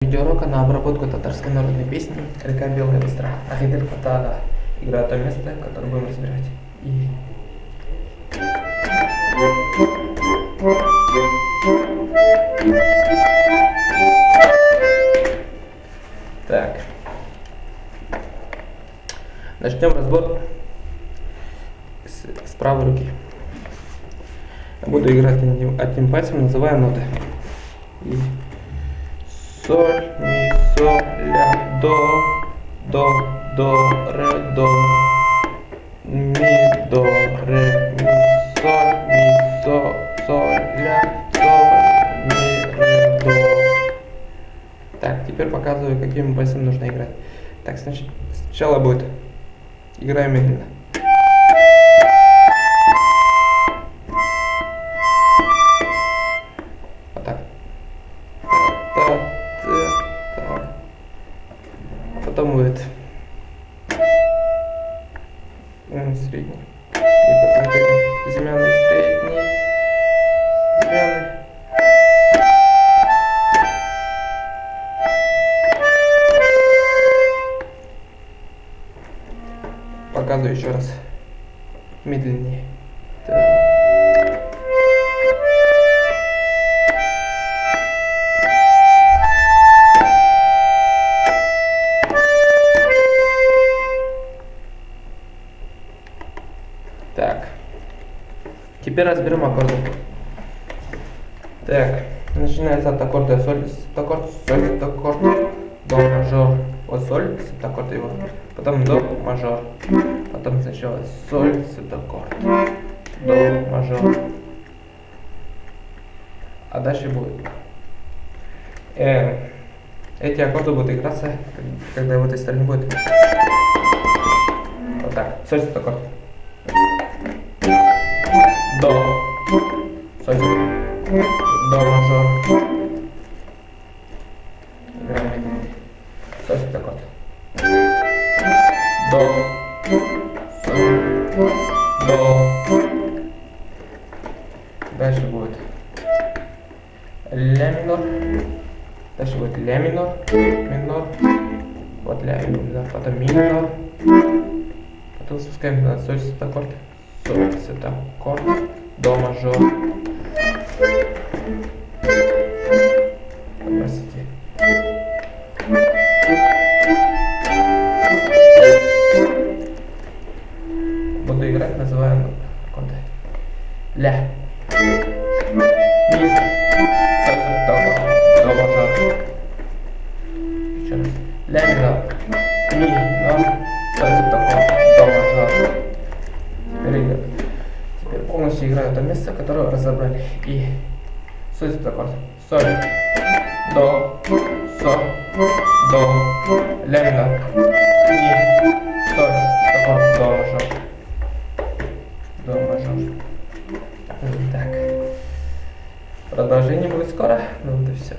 Видеоурока на обработку татарской народной песни «Река Белая Быстра». Ахидер Фатага играет то место, которое будем разбирать. Так. Начнем разбор с правой руки. Я буду играть одним пальцем, называя ноты. Соль, ми, соль, ля, до, ре, до, ми, до, ре, ми, соль, ля, ми, ре, до. Так, теперь показываю, какими пальцами нужно играть. Так, сначала будет. Играем медленно. Вот так. Потом будет средний. И потом безымянный, средний, безымянный. Показываю еще раз. Медленнее. Так, теперь разберем аккорды. Так, начинается от аккорда соль, септаккорд, соль, септаккорд, до, мажор, вот соль, септаккорд его, потом до, мажор, потом сначала соль, септаккорд, до, мажор, а дальше будет. Эти аккорды будут играться, когда в этой стороне будет. Вот так, соль, септаккорд. До, соль, до, мажор, играем, соль, септаккорд, до, соль, до, дальше будет ля минор, дальше будет ля минор, минор, вот ля минор, потом ми минор, потом спускаем на соль, септаккорд, соль, септаккорд, до, мажор. Простите. Буду играть, называем аккорды. Ля. Ми. Соль, септаккорд, до, мажор. Еще раз. Ля минор. Ми минор. Соль, септаккорд, до, мажор. Теперь полностью играю то место, которое разобрали. И соль, септаккорд, соль, до, ля минор, ми, соль, септаккорд, до, мажор. До, мажор. Так. Продолжение будет скоро. Ну вот и все.